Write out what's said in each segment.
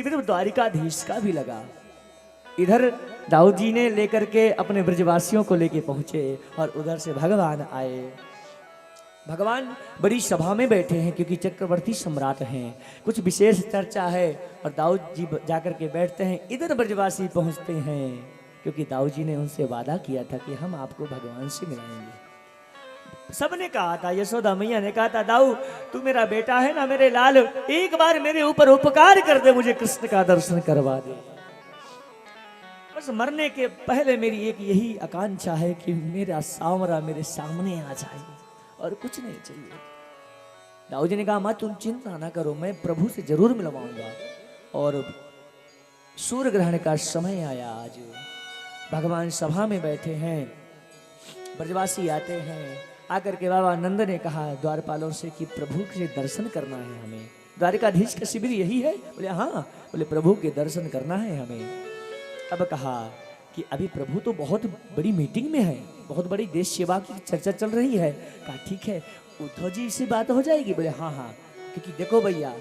शिविर द्वारिकाधीश का भी लगा। इधर दाऊद जी ने लेकर के अपने ब्रजवासियों को लेके पहुंचे और उधर से भगवान आए। भगवान बड़ी सभा में बैठे हैं क्योंकि चक्रवर्ती सम्राट हैं, कुछ विशेष चर्चा है और दाऊद जी जाकर के बैठते हैं। इधर ब्रजवासी पहुंचते हैं क्योंकि दाऊद जी ने उनसे वादा किया था कि हम आपको भगवान से मिलाएंगे। सबने कहा था, यशोदा मैया ने कहा था, दाऊ तू मेरा बेटा है ना, मेरे लाल, एक बार मेरे ऊपर उपकार कर दे, मुझे कृष्ण का दर्शन करवा दे। बस मरने के पहले मेरी एक यही आकांक्षा है कि मेरा सांवरा मेरे सामने आ जाए और कुछ नहीं चाहिए। दाऊद जी ने कहा, माँ तुम चिंता ना करो, मैं प्रभु से जरूर मिलवाऊंगा। और सूर्य ग्रहण का समय आया। आज भगवान सभा में बैठे हैं, ब्रजवासी आते हैं। आकर के बाबा नंद ने कहा द्वारपालों से कि प्रभु के दर्शन करना है हमें, द्वारिकाधीश का शिविर यही है? बोले हाँ। बोले प्रभु के दर्शन करना है हमें। अब कहा कि अभी प्रभु तो बहुत बड़ी मीटिंग में है, बहुत बड़ी देश सेवा की चर्चा चल रही है। कहा ठीक है, उद्धव जी से बात हो जाएगी? बोले हाँ हाँ, क्योंकि देखो भैया,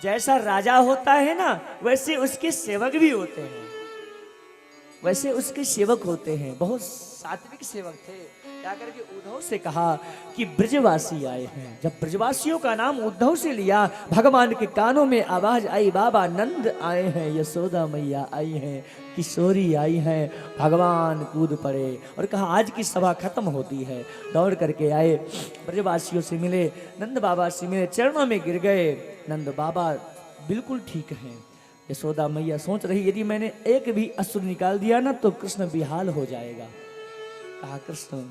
जैसा राजा होता है ना वैसे उसके सेवक भी होते हैं, वैसे उसके सेवक होते हैं। बहुत सात्विक सेवक थे। जाकर के उद्धव से कहा कि ब्रजवासी आए हैं। जब ब्रजवासियों का नाम उद्धव से लिया, भगवान के कानों में आवाज आई, बाबा नंद आए हैं, यशोदा मैया आई हैं, किशोरी आई हैं। भगवान कूद पड़े और कहा आज की सभा खत्म होती है। दौड़ करके आए, ब्रजवासियों से मिले, नंद बाबा से मिले, चरणों में गिर गए। नंद बाबा बिल्कुल ठीक हैं। यशोदा मैया सोच रही, यदि मैंने एक भी अश्रु निकाल दिया ना तो कृष्ण बेहाल हो जाएगा। कहा कृष्ण,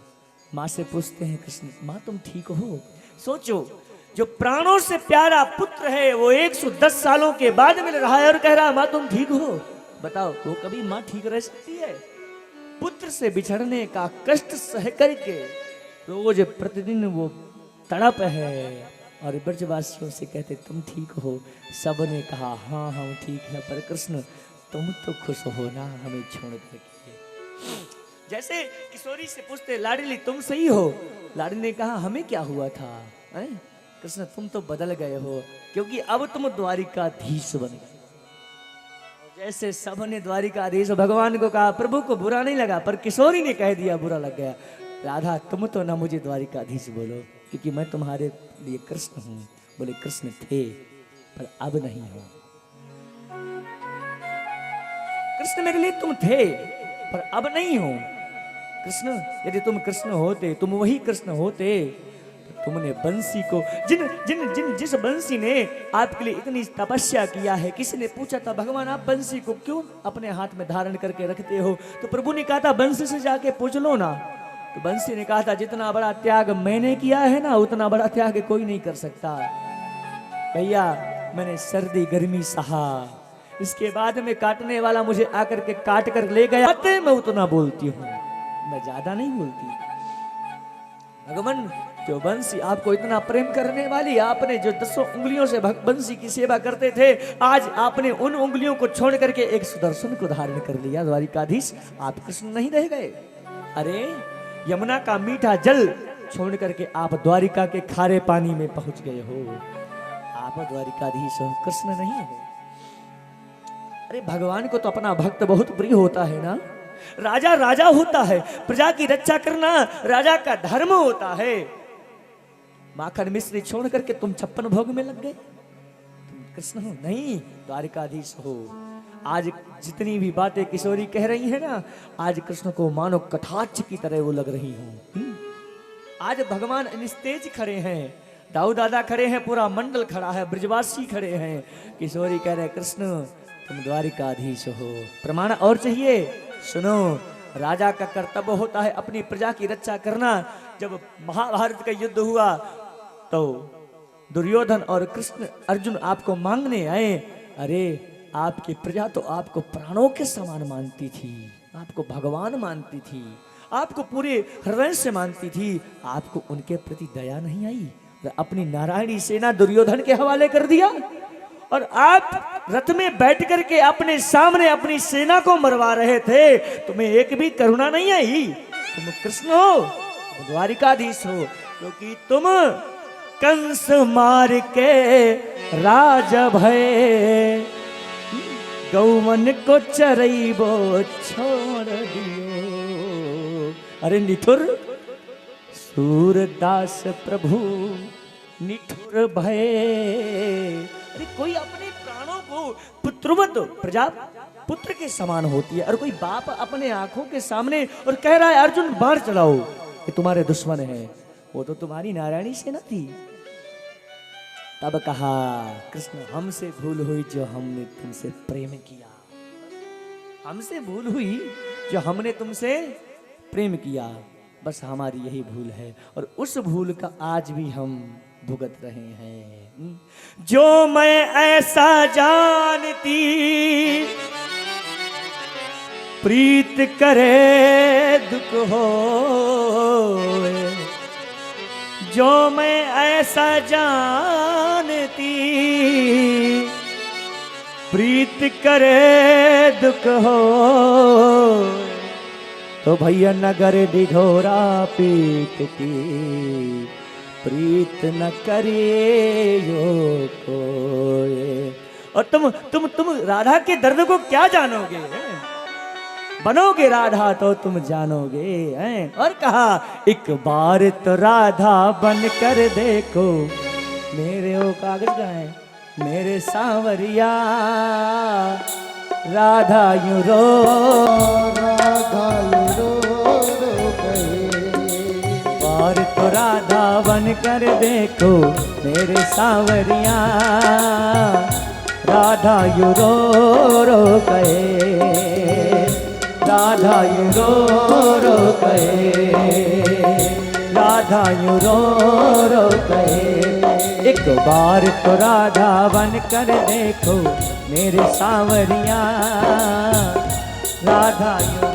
माँ से पूछते हैं, कृष्ण माँ तुम ठीक हो? सोचो, जो प्राणों से प्यारा पुत्र है वो 110 सालों के बाद मिल रहा है और कह रहा माँ तुम ठीक हो। बताओ, वो कभी माँ ठीक रह सकती है? पुत्र से बिछड़ने का कष्ट सह करके रोज प्रतिदिन वो तड़प है और ब्रजवासियों से कहते तुम ठीक हो। सब ने कहा हाँ हम ठीक है, पर कृष्ण तुम तो खुश हो ना हमें छोड़ करके। जैसे किशोरी से पूछते, लाडली तुम सही हो? लाडली ने कहा हमें क्या हुआ था? कृष्ण तुम तो बदल गए हो, क्योंकि अब तुम द्वारिकाधीश बन गए। जैसे सब ने द्वारिकाधीश भगवान को कहा, प्रभु को बुरा नहीं लगा, पर किशोरी ने कह दिया बुरा लग गया। राधा तुम तो ना मुझे द्वारिकाधीश बोलो, क्योंकि मैं तुम्हारे लिए कृष्ण हूं। बोले कृष्ण थे पर अब नहीं हो। कृष्ण मेरे लिए तुम थे पर अब नहीं हो। कृष्ण यदि तुम कृष्ण होते, तुम वही कृष्ण होते, तो तुमने बंसी को जिस बंसी ने आपके लिए इतनी तपस्या किया है। किसी ने पूछा था भगवान आप बंसी को क्यों अपने हाथ में धारण करके रखते हो? तो प्रभु ने कहा था बंसी से जाके पूछ लो ना। तो बंसी ने कहा था जितना बड़ा त्याग मैंने किया है ना उतना बड़ा त्याग कोई नहीं कर सकता। भैया मैंने सर्दी गर्मी सहा, इसके बाद में काटने वाला मुझे आकर के काट कर ले गया। मैं उतना बोलती हूँ, मैं ज्यादा नहीं बोलती। भगवान जो बंसी आपको इतना प्रेम करने वाली, आपने जो 10 उंगलियों से बंसी की सेवा करते थे, आज आपने उन उंगलियों को छोड़ करके एक सुदर्शन को धारण कर लिया। द्वारिकाधीश आप कृष्ण नहीं रह गए। अरे यमुना का मीठा जल छोड़ करके आप द्वारिका के खारे पानी में पहुंच गए हो। आप द्वारिकाधीश हो, कृष्ण नहीं हो। अरे भगवान को तो अपना भक्त बहुत प्रिय होता है ना। राजा राजा होता है, प्रजा की रक्षा करना राजा का धर्म होता है। माखन मिश्री छोड़ करके तुम 56 भोग में लग गए। तुम कृष्ण हो नहीं, द्वारिकाधीश हो। आज जितनी भी बातें किशोरी कह रही है ना, आज कृष्ण को मानो कटाक्ष की तरह वो लग रही हो। आज भगवान निस्तेज खड़े हैं, दाऊ दादा खड़े हैं, पूरा मंडल खड़ा है, ब्रजवासी खड़े हैं। किशोरी कह रहे कृष्ण तुम द्वारिकाधीश हो। प्रमाण और चाहिए? सुनो, राजा का कर्तव्य होता है अपनी प्रजा की रक्षा करना। जब महाभारत का युद्ध हुआ तो दुर्योधन और कृष्ण अर्जुन आपको मांगने आए। अरे आपकी प्रजा तो आपको प्राणों के समान मानती थी, आपको भगवान मानती थी, आपको पूरे हृदय से मानती थी। आपको उनके प्रति दया नहीं आई, अपनी नारायणी सेना दुर्योधन के हवाले कर दिया। और आप रथ में बैठ करके अपने सामने अपनी सेना को मरवा रहे थे, तुम्हें एक भी करुणा नहीं आई। तुम कृष्ण हो, तुम द्वारिकाधीश हो, क्योंकि तुम कंस मार के राज भय गौवन को चरइबो छोड़ दियो। अरे निठुर सूरदास प्रभु निठुर भय। अरे कोई अपने प्राणों को पुत्रवत प्रजा पुत्र के समान होती है, और कोई बाप अपने आंखों के सामने और कह रहा है अर्जुन बाढ़ चलाओ, ये तुम्हारे दुश्मन है, वो तो तुम्हारी नारायणी सेना थी। तब कहा कृष्ण हमसे भूल हुई जो हमने तुमसे प्रेम किया, हमसे भूल हुई जो हमने तुमसे प्रेम किया, बस हमारी यही भूल है और उस भूल का आज भी हम भुगत रहे हैं। जो मैं ऐसा जानती प्रीत करे दुख हो, जो मैं ऐसा जानती प्रीत करे दुख हो, तो भैया नगर दिघोरा पीटती प्रीत न करियो कोई। और तुम राधा के दर्द को क्या जानोगे, बनोगे राधा तो तुम जानोगे हैं। और कहा एक बार तो राधा बन कर देखो मेरे, वो कागज का है मेरे सांवरिया, राधा यूं रो बार तो राधा बन कर देखो मेरे सांवरिया, राधा यूं रो कहे, राधा यूं रो कहे, राधा यूं रो कहे। एक बार तो राधा बन कर देखो मेरे सांवरिया, राधा यूं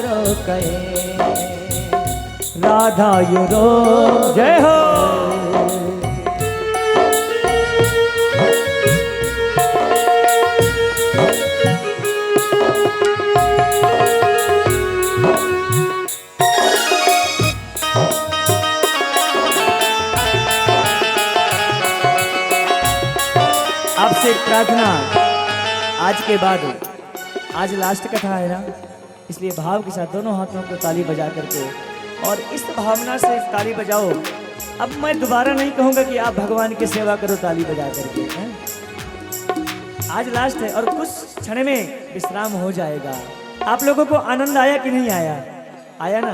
रो कहे, राधा यूं रो। जय हो। आपसे प्रार्थना, आज के बाद आज लास्ट कथा है ना, इसलिए भाव के साथ दोनों हाथों को ताली बजा करके और इस भावना से ताली बजाओ। अब मैं दोबारा नहीं कहूंगा कि आप भगवान की सेवा करो ताली बजा करके, हैं? आज लास्ट है और कुछ क्षण में विश्राम हो जाएगा। आप लोगों को आनंद आया कि नहीं आया? आया ना?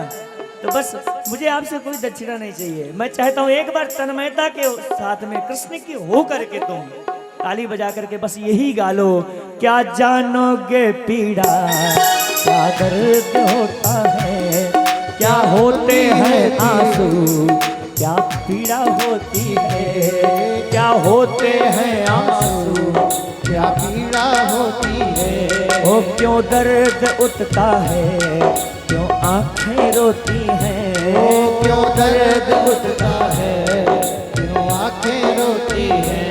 तो बस मुझे आपसे कोई दक्षिणा नहीं चाहिए। मैं चाहता हूँ एक बार तन्मयता के साथ में कृष्ण की हो करके तुम ताली बजा करके बस यही गा लो, क्या जानोगे पीड़ा क्या दर्द होता है, क्या होते हैं आंसू क्या पीड़ा होती है, क्या होते हैं आंसू क्या पीड़ा होती है। ओ क्यों दर्द उठता है क्यों आंखें रोती हैं, ओ क्यों दर्द उठता है क्यों आंखें रोती हैं।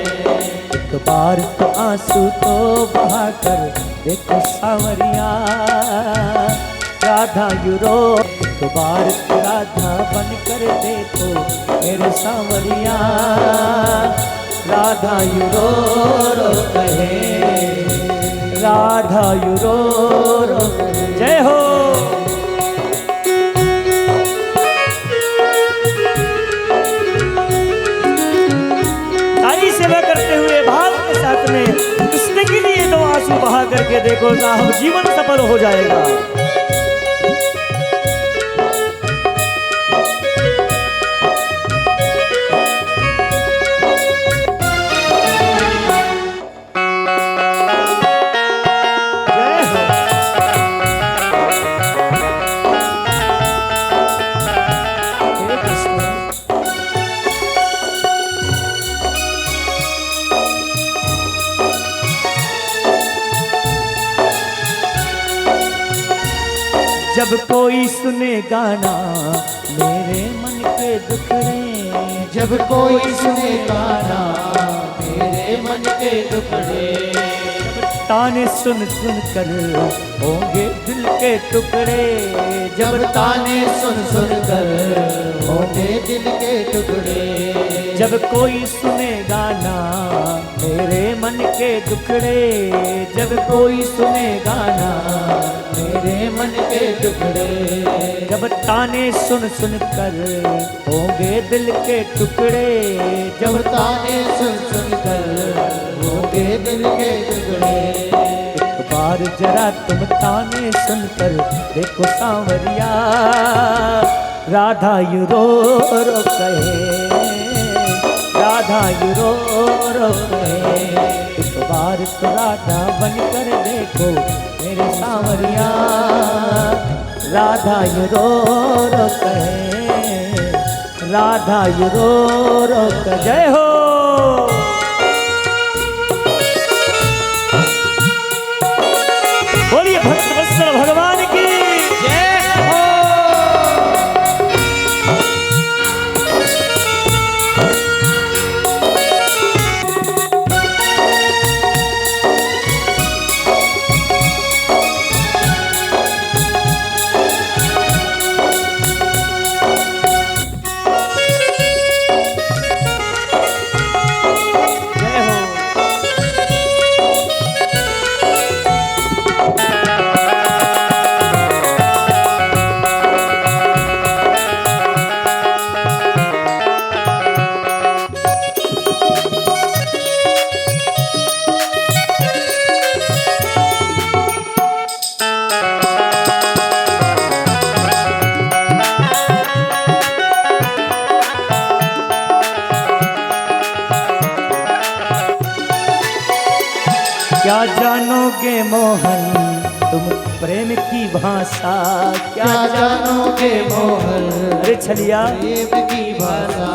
एक बार तो आंसू तो बहा कर देखो सांवरिया, राधा यूं रो। एक बार तो राधा बन कर देखो मेरे सांवरिया, राधा यूं रो कहे, राधा यूं रो। जय हो। ताली सेवा करते हुए भाव के साथ में कृष्ण के लिए दो आंसू बहा करके देखो ना, जीवन सफल हो जाएगा। जब कोई सुने गाना मेरे मन के दुखड़े, जब कोई सुने गाना मेरे मन के दुखड़े, ताने सुन सुन कर होंगे दिल के टुकड़े, जब ताने सुन सुन कर होंगे दिल के टुकड़े, जब कोई सुनेगा ना मेरे मन के दुखड़े, जब कोई सुनेगा ना मेरे मन के टुकड़े, जब ताने सुन सुन कर होंगे दिल के टुकड़े, जब ताने सुन सुन कर होंगे दिल के टुकड़े। एक बार जरा तुम ताने सुनकर देखो सांवरिया, राधा यू रो रो कहे, राधा यू रो रो कहे। एक बार तो राधा बनकर देखो मेरे सांवरिया, राधा यू रो रो कहे, राधा यू रो रो कहे। जय हो। बोलिए भक्तवत्सल भगवान की जय हो। क्या जानोगे मोहन तुम प्रेम की भाषा, क्या जानोगे मोहन अरे छलिया प्रेम की भाषा।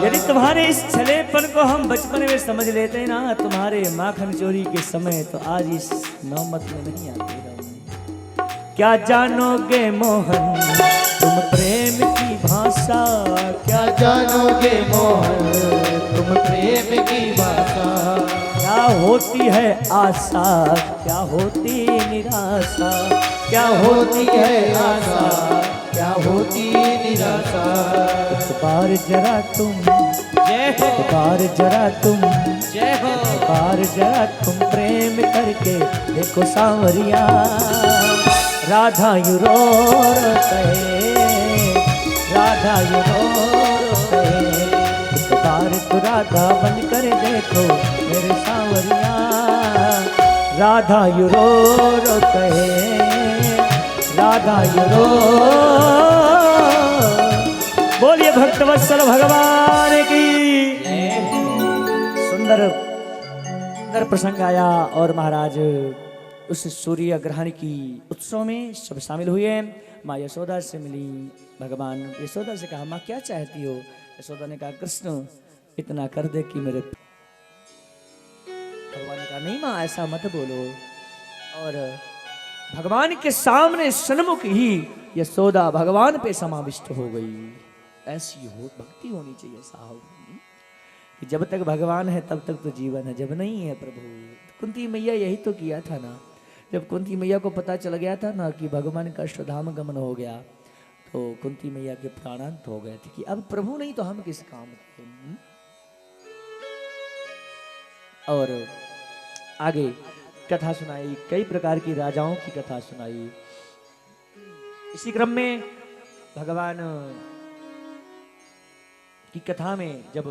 यदि तुम्हारे इस छलेपन को हम बचपन में समझ लेते ना तुम्हारे माखन चोरी के समय, तो आज इस नौबत में नहीं आते हम। क्या जानोगे मोहन तुम प्रेम की भाषा, क्या जानोगे मोहन तुम प्रेम की भाषा। क्या होती है आशा, क्या होती निराशा, क्या होती है आशा, क्या होती निराशा। एक बार जरा तुम जय हो, एक बार जरा तुम जय हो, एक बार जरा तुम प्रेम करके देखो सांवरिया, राधा यू रो रो कहे, राधा यू रो रो कहे। एक बार तो राधा बन कर देखो मेरे सांवरिया, राधा यू रो रो कहे, राधा यू रो। बोलिए भक्तवत्सल भगवान की। सुंदर सुंदर प्रसंग आया और महाराज उस सूर्य ग्रहण की उत्सव में सब शामिल हुए। माँ यशोदा से मिली, भगवान यशोदा से कहा माँ क्या चाहती हो। यशोदा ने कहा कृष्ण इतना कर दे कि मेरे। भगवान ने कहा नहीं माँ ऐसा मत बोलो। और भगवान के सामने सन्मुख ही यशोदा भगवान पे समाविष्ट हो गई। ऐसी हो भक्ति होनी चाहिए साहब कि जब तक भगवान है तब तक तो जीवन है, जब नहीं है प्रभु। कुंती मैया यही तो किया था ना, जब कुंती मैया को पता चल गया था ना कि भगवान का अष्टधाम गमन हो गया, तो कुंती मैया के प्राणांत हो गए थे कि अब प्रभु नहीं तो हम किस काम के। और आगे कथा सुनाई, कई प्रकार की राजाओं की कथा सुनाई। इसी क्रम में भगवान की कथा में जब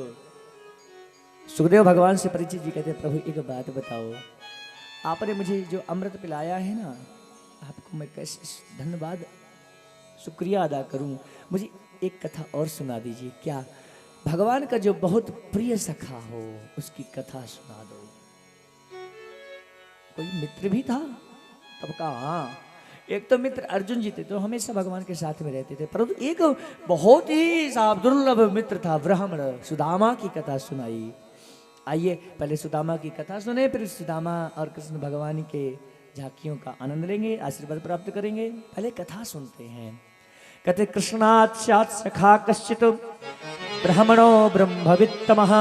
सुखदेव भगवान से परीक्षित जी कहते प्रभु एक बात बताओ, आपने मुझे जो अमृत पिलाया है ना, आपको मैं कैसे धन्यवाद शुक्रिया अदा करूं। मुझे एक कथा और सुना दीजिए। क्या भगवान का जो बहुत प्रिय सखा हो उसकी कथा सुना दो। कोई मित्र भी था तब कहा हाँ, एक तो मित्र अर्जुन जी थे तो हमेशा भगवान के साथ में रहते थे, परंतु एक बहुत ही दुर्लभ मित्र था ब्राह्मण, सुदामा की कथा सुनाई। आइए पहले सुदामा की कथा सुने, फिर सुदामा और कृष्ण भगवान के झांकियों का आनंद लेंगे, आशीर्वाद प्राप्त करेंगे। पहले कथा सुनते हैं। कहते कृष्णात् स्यात् सखा कश्चित् ब्राह्मणो ब्रह्मवित्तमः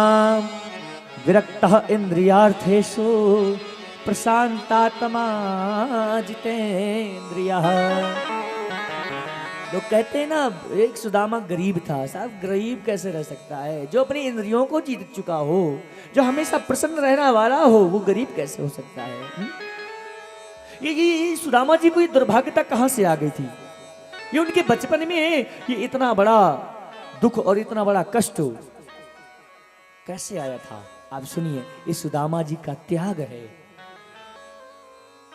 विरक्तः इंद्रियार्थेषु प्रशांतात्मा जितेंद्रिया। लोग कहते हैं ना, एक सुदामा गरीब था। साहब गरीब कैसे रह सकता है? जो अपनी इंद्रियों को जीत चुका हो, जो हमेशा प्रसन्न रहने वाला हो, वो गरीब कैसे हो सकता है? ये सुदामा जी को ये दुर्भाग्यता कहां से आ गई थी? ये उनके बचपन में ये इतना बड़ा दुख और इतना बड़ा कष्ट कैसे आया था? आप सुनिए, ये सुदामा जी का त्याग है।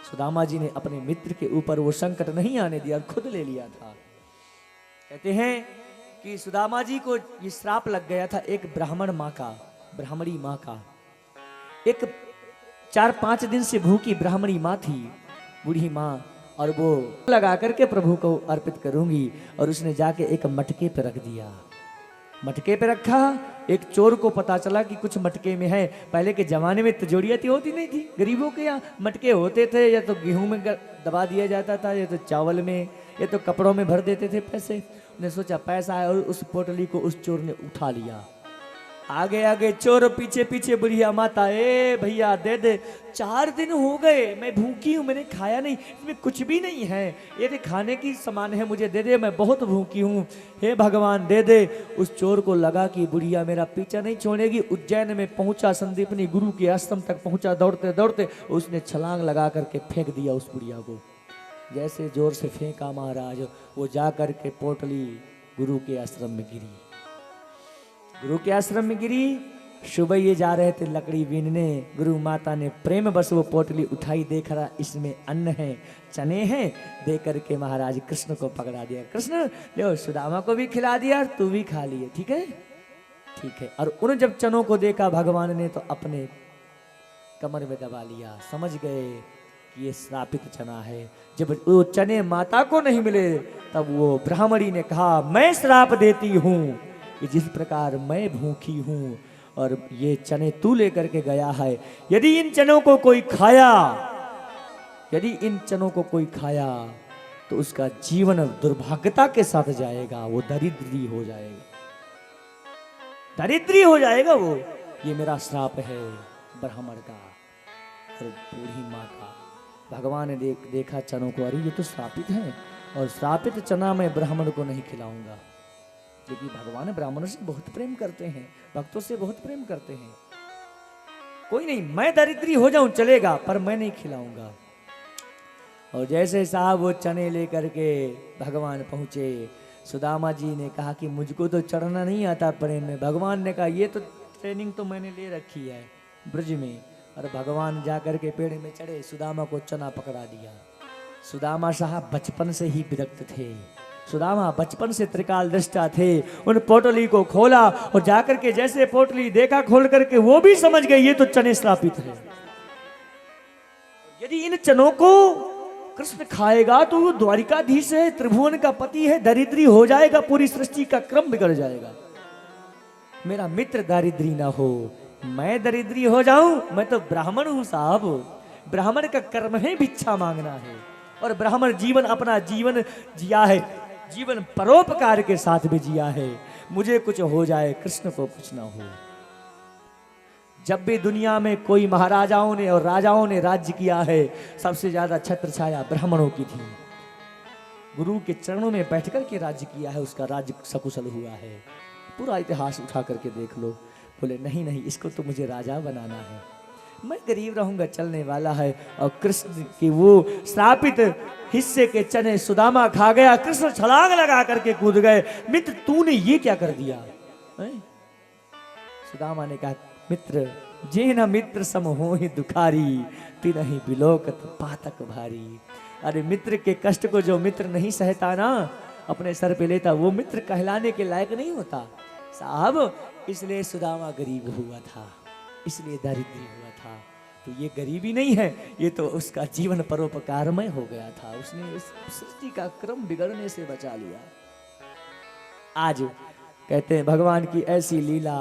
सुदामा जी ने अपने मित्र के ऊपर वो संकट नहीं आने दिया, खुद ले लिया था। कहते हैं कि सुदामा जी को ये श्राप लग गया था एक ब्राह्मण माँ का, ब्राह्मणी माँ का। एक 4-5 दिन से भूखी ब्राह्मणी माँ थी, बूढ़ी माँ, और वो लगा करके प्रभु को अर्पित करूंगी। और उसने जाके एक मटके पे रख दिया। मटके पे रखा। एक चोर को पता चला कि कुछ मटके में है। पहले के जमाने में तिजोरियाँ होती नहीं थी, गरीबों के यहाँ मटके होते थे, या तो गेहूं में दबा दिया जाता था, या तो चावल में, या तो कपड़ों में भर देते थे पैसे। उसने सोचा पैसा है, और उस पोटली को उस चोर ने उठा लिया। आगे आगे चोर, पीछे पीछे बुढ़िया माता, ए भैया दे दे, 4 दिन हो गए मैं भूखी हूँ, मैंने खाया नहीं, इसमें कुछ भी नहीं है, ये खाने की सामान है, मुझे दे दे, मैं बहुत भूखी हूँ, हे भगवान दे दे। उस चोर को लगा कि बुढ़िया मेरा पीछा नहीं छोड़ेगी। उज्जैन में पहुंचा, संदीपनी गुरु के आश्रम तक पहुंचा, दौड़ते दौड़ते उसने छलांग लगा करके फेंक दिया उस बुढ़िया को। जैसे जोर से फेंका महाराज, वो जा करके पोटली गुरु के आश्रम में गिरी। गुरु के आश्रम में गिरी। सुबह ये जा रहे थे लकड़ी बीनने, गुरु माता ने प्रेम बस वो पोटली उठाई, देख रहा इसमें अन्न है, चने हैं, दे करके महाराज कृष्ण को पकड़ा दिया। कृष्ण लो, सुदामा को भी खिला दिया, तू भी खा लिए, ठीक है ठीक है। और उन जब चनों को देखा भगवान ने, तो अपने कमर में दबा लिया। समझ गए कि ये श्रापित चना है। जब वो चने माता को नहीं मिले, तब वो ब्राह्मणी ने कहा, मैं श्राप देती हूँ कि जिस प्रकार मैं भूखी हूं और ये चने तू लेकर के गया है, यदि इन चनों को कोई खाया, यदि इन चनों को कोई खाया, तो उसका जीवन दुर्भाग्यता के साथ जाएगा, वो दरिद्री हो जाएगा, दरिद्री हो जाएगा वो। ये मेरा श्राप है ब्राह्मण का और बूढ़ी माँ का। भगवान ने देखा चनों को, अरे ये तो श्रापित है, और श्रापित चना मैं ब्राह्मण को नहीं खिलाऊंगा। क्योंकि भगवान ब्राह्मणों से बहुत प्रेम करते हैं, भक्तों से बहुत प्रेम करते हैं। कोई नहीं, मैं दरिद्री हो जाऊं चलेगा, पर मैं नहीं खिलाऊंगा। और जैसे साहब वो चने लेकर के भगवान पहुंचे, सुदामा जी ने कहा कि मुझको तो चढ़ना नहीं आता प्लेन में। भगवान ने कहा ये तो ट्रेनिंग तो मैंने ले रखी है ब्रज में। और भगवान जाकर के पेड़ में चढ़े, सुदामा को चना पकड़ा दिया। सुदामा साहब बचपन से ही विरक्त थे, सुदामा बचपन से त्रिकाल दृष्टा थे। उन पोटली को खोला और जाकर के जैसे पोटली देखा खोल करके, वो भी समझ गए ये तो चने श्रापित है। यदि इन चनों को कृष्ण खाएगा तो वो द्वारिकाधीश है, त्रिभुवन का पति है, दरिद्री हो जाएगा, पूरी सृष्टि का क्रम बिगड़ जाएगा। मेरा मित्र दरिद्री ना हो, मैं दरिद्री हो जाऊं, मैं तो ब्राह्मण हूं साहब। ब्राह्मण का कर्म है भिक्षा मांगना है, और ब्राह्मण जीवन अपना जीवन जिया है, जीवन परोपकार के साथ भी जिया है। मुझे कुछ हो जाए, कृष्ण को कुछ ना हो। जब भी दुनिया में कोई महाराजाओं ने और राजाओं ने राज्य किया है, सबसे ज्यादा छत्र छाया ब्राह्मणों की थी। गुरु के चरणों में बैठकर के राज्य किया है, उसका राज्य सकुशल हुआ है। पूरा इतिहास उठा करके देख लो। बोले नहीं नहीं, इसको तो मुझे राजा बनाना है, मैं गरीब रहूंगा, चलने वाला है। और कृष्ण की वो श्रापित हिस्से के चने सुदामा खा गया। कृष्ण छलांग लगा करके कूद गए। मित्र तूने ये क्या कर दिया? सुदामा ने कहा, मित्र जे न मित्र सम होहि दुखारी, तिनहि बिलोकत पातक भारी। अरे मित्र के कष्ट को जो मित्र नहीं सहता ना, अपने सर पे लेता, वो मित्र कहलाने के लायक नहीं होता साहब। इसलिए सुदामा गरीब हुआ था, इसलिए दारिद्र्य हुआ था। तो ये गरीबी नहीं है, ये तो उसका जीवन परोपकारमय हो गया था। उसने इस सृष्टि का क्रम बिगड़ने से बचा लिया। आज कहते हैं भगवान की ऐसी लीला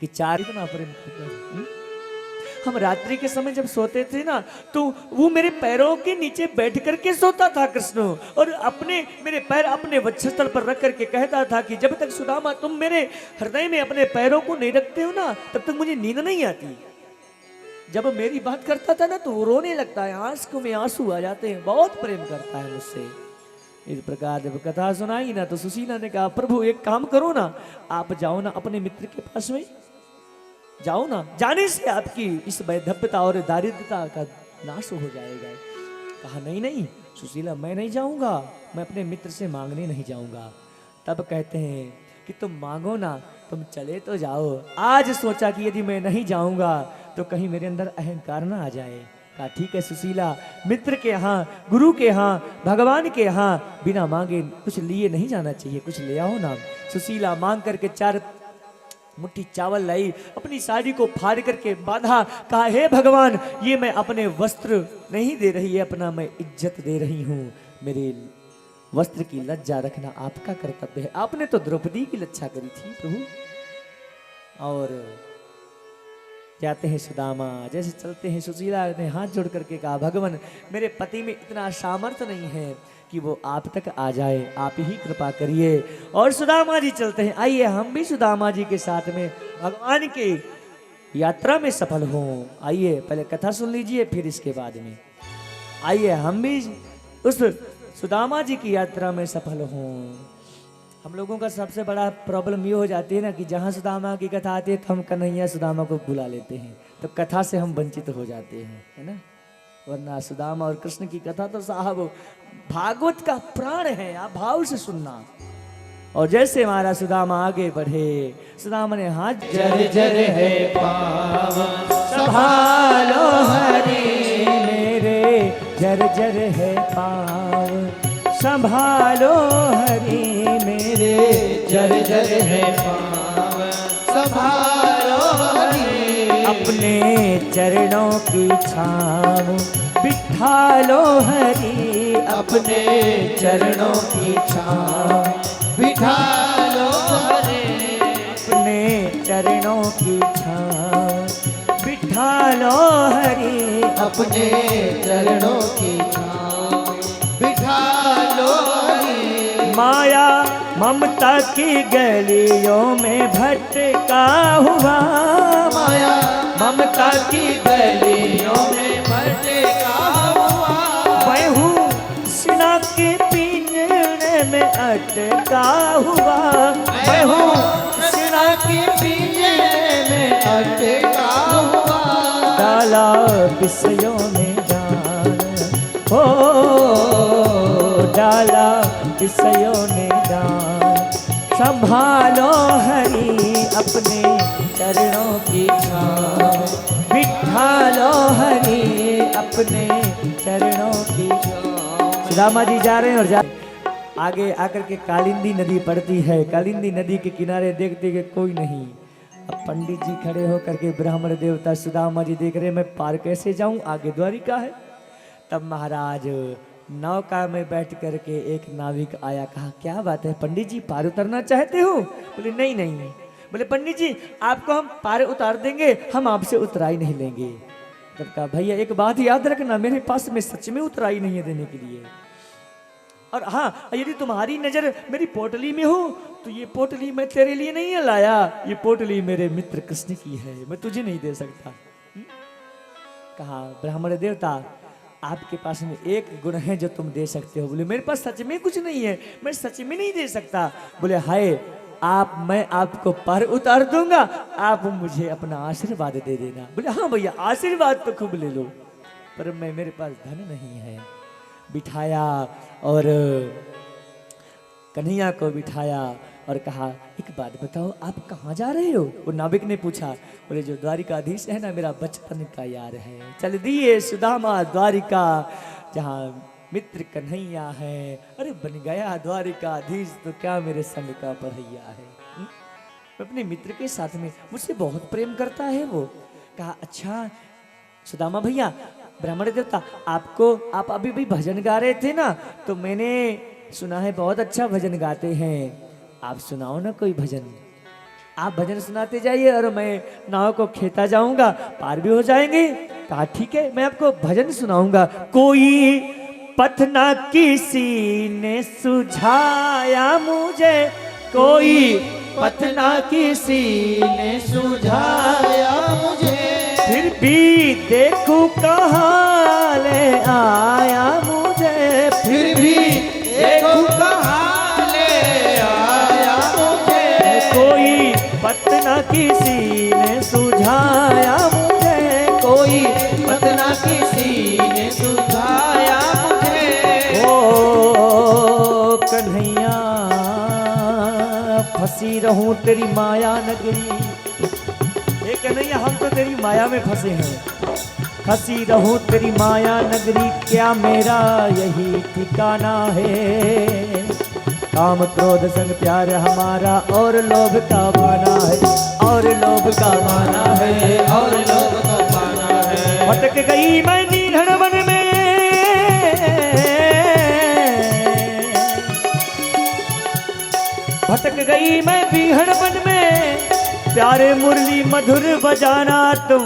कि चार इतना प्रेम। हम रात्रि के समय जब सोते थे ना, तो वो मेरे पैरों के नीचे बैठ करके सोता था कृष्ण, और अपने मेरे पैर अपने वक्षस्थल पर रख करके कहता था कि जब तक सुदामा तुम मेरे हृदय में अपने पैरों को नहीं रखते हो ना, तब तक मुझे नींद नहीं आती। जब मेरी बात करता था ना तो वो रोने लगता है, आंखों में आंसू आ जाते हैं, बहुत प्रेम करता है मुझसे। इस प्रकार जब कथा सुनाई ना तो सुशीला ने कहा, प्रभु एक काम करो ना, आप जाओ ना अपने मित्र के पास में, जाओ ना, जाने से आपकी इस वैधव्यता और दारिद्रता का नाश हो जाएगा। कहा नहीं नहीं सुशीला, मैं नहीं जाऊंगा, मैं अपने मित्र से मांगने नहीं जाऊंगा। तब कहते हैं कि तुम मांगो ना, तुम चले तो जाओ। आज सोचा कि यदि मैं नहीं जाऊंगा तो कहीं मेरे अंदर अहंकार ना आ जाए। कहा ठीक है सुशीला, मित्र के यहाँ, गुरु के यहाँ, भगवान के यहाँ बिना मांगे कुछ लिए नहीं जाना चाहिए, कुछ ले आओ ना। सुशीला मांग करके 4 मुट्ठी चावल लाई, अपनी साड़ी को फाड़ करके बांधा। कहा हे भगवान, ये मैं अपने वस्त्र नहीं दे रही है, अपना मैं इज्जत दे रही हूँ। मेरे वस्त्र की लज्जा रखना आपका कर्तव्य है। आपने तो द्रौपदी की रक्षा करी थी प्रभु। और जाते हैं सुदामा, जैसे चलते हैं सुशीला ने हाथ जोड़ करके कहा, भगवान मेरे पति में इतना सामर्थ्य नहीं है कि वो आप तक आ जाए, आप ही कृपा करिए। और सुदामा जी चलते हैं, आइए हम भी सुदामा जी के साथ में भगवान की यात्रा में सफल हों। आइए पहले कथा सुन लीजिए, फिर इसके बाद में आइए हम भी उस सुदामा जी की यात्रा में सफल हों। हम लोगों का सबसे बड़ा प्रॉब्लम ये हो जाती है ना कि जहाँ सुदामा की कथा आती है तो हम कन्हैया सुदामा को बुला लेते हैं, तो कथा से हम वंचित हो जाते हैं, है ना। वरना सुदामा और कृष्ण की कथा तो साहब भागवत का प्राण है, आप भाव से सुनना। और जैसे हमारा सुदामा आगे बढ़े, सुदामा ने हाथ जर जर है पावन संभालो हरि मेरे, जर जर है पाव संभालो हरि मेरे, जर जर है पावन संभालो हरि अपने चरणों की छाँव बिठा लो हरि, अपने चरणों की छाँव बिठा लो हरि अपने चरणों की छाँव बिठा लो हरि, अपने चरणों की छाँव बिठा लो हरि माया ममता की गलियों में भटका हुआ, माया ममता की गलियों में भटका हुआ, मैं हूँ सिना के पिंजरे में अटका हुआ, मैं हूँ सिना के पिंजरे में अटका हुआ, डाला विषयों में जान, हो डाला विषयों ने जान, संभालो हरि अपने चरणों की छाँव बिठा लो हरि अपने चरणों की छाँव। सुदामा जी जा रहे हैं और जा आगे आकर के कालिंदी नदी पड़ती है। कालिंदी नदी के किनारे देखते कि कोई नहीं। अब पंडित जी खड़े होकर के ब्राह्मण देवता सुदामा जी देख रहे, मैं पार कैसे जाऊं, आगे द्वारिका है। तब महाराज नौका में बैठ करके एक नाविक आया, कहा क्या बात है पंडित जी, पार उतरना चाहते हो? बोले नहीं नहीं। बोले पंडित जी आपको हम पार उतार देंगे, हम आपसे उतराई नहीं लेंगे। तब कहा भैया एक बात याद रखना, मेरे पास में सच में उतराई नहीं है देने के लिए, और हाँ यदि तुम्हारी नजर मेरी पोटली में हो तो ये पोटली मैं तेरे लिए नहीं लाया, ये पोटली मेरे मित्र कृष्ण की है, मैं तुझे नहीं दे सकता। कहा ब्राह्मण देवता आपके पास में एक गुण है जो तुम दे सकते हो। बोले मेरे पास सच में कुछ नहीं है, मैं सच में नहीं दे सकता। बोले हाय आप, मैं आपको पार उतार दूंगा, आप मुझे अपना आशीर्वाद दे देना। बोले हाँ भैया आशीर्वाद तो खूब ले लो, पर मैं मेरे पास धन नहीं है। बिठाया और कन्हैया को बिठाया और कहा एक बात बताओ आप कहाँ जा रहे हो? वो नाविक ने पूछा। बोले जो द्वारिकाधीश है ना मेरा बचपन का यार है, चल दिए सुदामा द्वारिका जहाँ मित्र कन्हैया है। अरे बन गया द्वारिकाधीश तो क्या मेरे संग का पढ़ैया है। अपने मित्र के साथ में मुझसे बहुत प्रेम करता है वो। कहा अच्छा सुदामा भैया, ब्राह्मण देवता आपको, आप अभी भी भजन गा रहे थे ना, तो मैंने सुना है बहुत अच्छा भजन गाते हैं, आप सुनाओ ना कोई भजन। आप भजन सुनाते जाइए और मैं नाव को खेता जाऊंगा, पार भी हो जाएंगे। कहा ठीक है मैं आपको भजन सुनाऊंगा। कोई पथ ना किसी ने सुझाया मुझे, कोई पथ ना किसी ने सुझाया मुझे, फिर भी देखूं कहाँ ले आया मुझे, फिर भी देखो कहाँ ले आया मुझे। कोई पत न किसी ने सुझाया मुझे, कोई पत न किसी ने सुझाया मुझे। ओ कन्हैया फंसी रहूं तेरी माया नगरी, ये कन्हैया हम तो तेरी माया में फंसे हैं। फंसी रहूं तेरी माया नगरी, क्या मेरा यही ठिकाना है। काम क्रोध संग प्यार हमारा और लोभ का बाना है, और लोभ का बाना है, और लोभ का बाना है। भटक गई मैं नीढ़ वन में, भटक गई मैं बीहड़ वन में, प्यारे मुरली मधुर बजाना तुम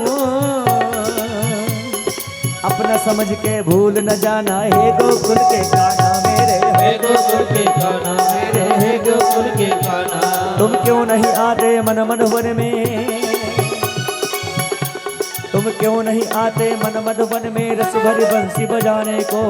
अपना समझ के भूल न जाना। हे गोकुल के कान्हा मेरे, हे गोकुल के कान्हा मेरे, हे गोकुल के कान्हा। तुम क्यों नहीं आते मन मधुवन में, तुम क्यों नहीं आते मन मधुवन में रस भरी बंसी बजाने को।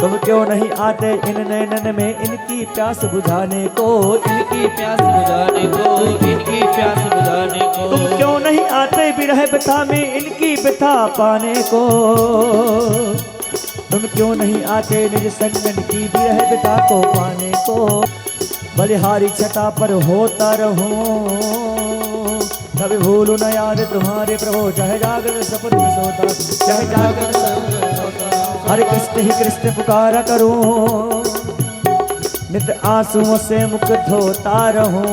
तुम क्यों नहीं आते इन नैनन में इनकी प्यास बुझाने को, इनकी प्यास बुझाने को, इनकी प्यास बुझाने को। तुम क्यों नहीं आते बिरह व्यथा में इनकी व्यथा पाने को। तुम क्यों नहीं आते निज संगन की बिरह व्यथा को पाने को। बलिहारी छटा पर होता रहूं, कभी भूलू न याद तुम्हारे प्रभु, चाहे जागर सपन में सोता, चाहे जागर सपन में सोता। हरे कृष्ण ही कृष्ण पुकारा करूं, नित आंसुओं से मुख धोता रहूं।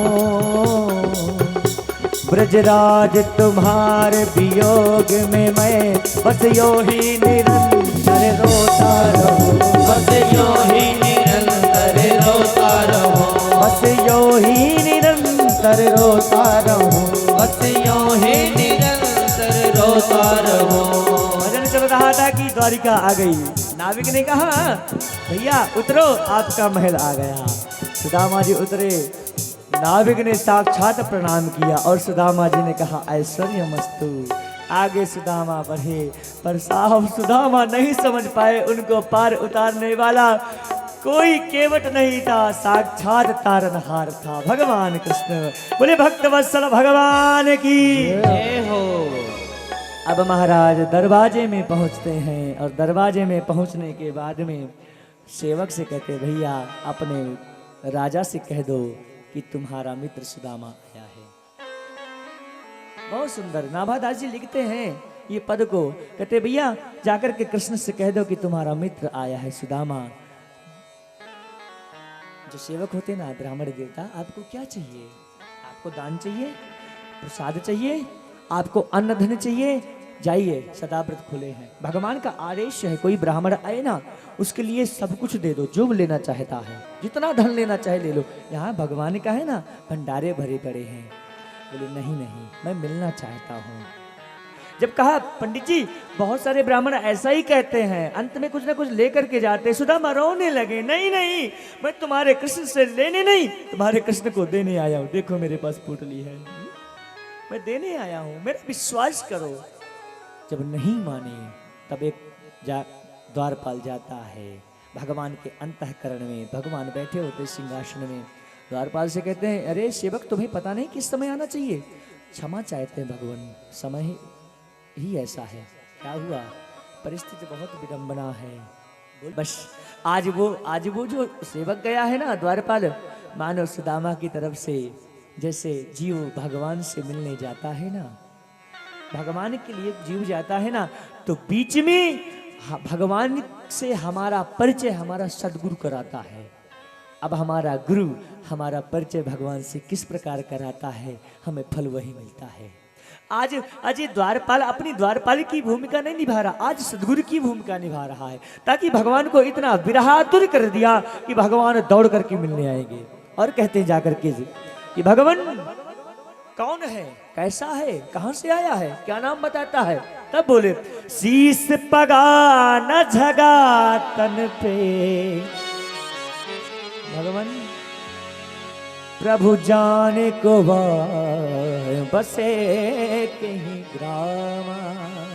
ब्रजराज तुम्हारे वियोग में मैं बस यो ही निरंतर रोता रहूं, बस यूं ही निरंतर रोता रहूं, बस यो ही निरंतर रोता रहूं, बस यूं ही निरंतर रोता रहूं। भजन चल रहा था कि द्वारिका आ गई। नाविक ने कहा भैया उतरो, आपका महल आ गया। सुदामा जी उतरे, नाविक ने साक्षात प्रणाम किया और सुदामा जी ने कहा ऐश्वर्य मस्तु। आगे सुदामा बढ़े, पर साहब सुदामा नहीं समझ पाए उनको पार उतारने वाला कोई केवट नहीं था, साक्षात तारनहार था भगवान कृष्ण। बोले भक्त वत्सल भगवान की जय हो। अब महाराज दरवाजे में पहुंचते हैं और दरवाजे में पहुंचने के बाद में सेवक से कहते भैया अपने राजा से कह दो कि तुम्हारा मित्र सुदामा आया है। बहुत सुंदर नाभादास जी लिखते हैं ये पद को, कहते भैया जाकर के कृष्ण से कह दो कि तुम्हारा मित्र आया है सुदामा। जो सेवक होते ना ब्राह्मण देवता, आपको क्या चाहिए? आपको दान चाहिए, प्रसाद चाहिए, आपको अन्न धन चाहिए, जाइए सदाव्रत खुले हैं। भगवान का आदेश है कोई ब्राह्मण आए ना उसके लिए सब कुछ दे दो, जो लेना चाहता है, जितना धन लेना चाहे ले लो। यहाँ भगवान का है ना भंडारे भरे पड़े हैं। बोले नहीं नहीं मैं मिलना चाहता हूँ। जब कहा पंडित जी बहुत सारे ब्राह्मण ऐसा ही कहते हैं, अंत में कुछ ना कुछ लेकर के जाते। सुदामा रोने लगे, नहीं नहीं मैं तुम्हारे कृष्ण से लेने नहीं, तुम्हारे कृष्ण को देने आया हूँ। देखो मेरे पास पुतली है, मैं देने आया हूँ, मेरा विश्वास करो। जब नहीं माने तब एक द्वारपाल जाता है भगवान के अंतःकरण में, भगवान बैठे होते सिंहासन में। द्वारपाल से कहते हैं अरे सेवक तुम्हें पता नहीं किस समय आना चाहिए? क्षमा चाहते हैं भगवान, समय ही ऐसा है। क्या हुआ? परिस्थिति बहुत विडंबना है। बस आज वो जो सेवक गया है ना द्वारपाल, मानो सुदामा की तरफ से जैसे जीव भगवान से मिलने जाता है ना, भगवान के लिए जीव जाता है ना, तो बीच में भगवान से हमारा परिचय हमारा सदगुरु कराता है। अब हमारा गुरु हमारा परिचय भगवान से किस प्रकार कराता है, हमें फल वही मिलता है। आज अजय द्वारपाल अपनी द्वारपाल की भूमिका नहीं निभा रहा, आज सदगुरु की भूमिका निभा रहा है, ताकि भगवान को इतना विरहातुर कर दिया कि भगवान दौड़ करके मिलने आएंगे। और कहते हैं जाकर के कि भगवान कौन है, कैसा है, कहां से आया है, क्या नाम बताता है? तब बोले शीस पगा न झगा तन पे। भगवान प्रभु जाने को बसे कहीं ग्रामा।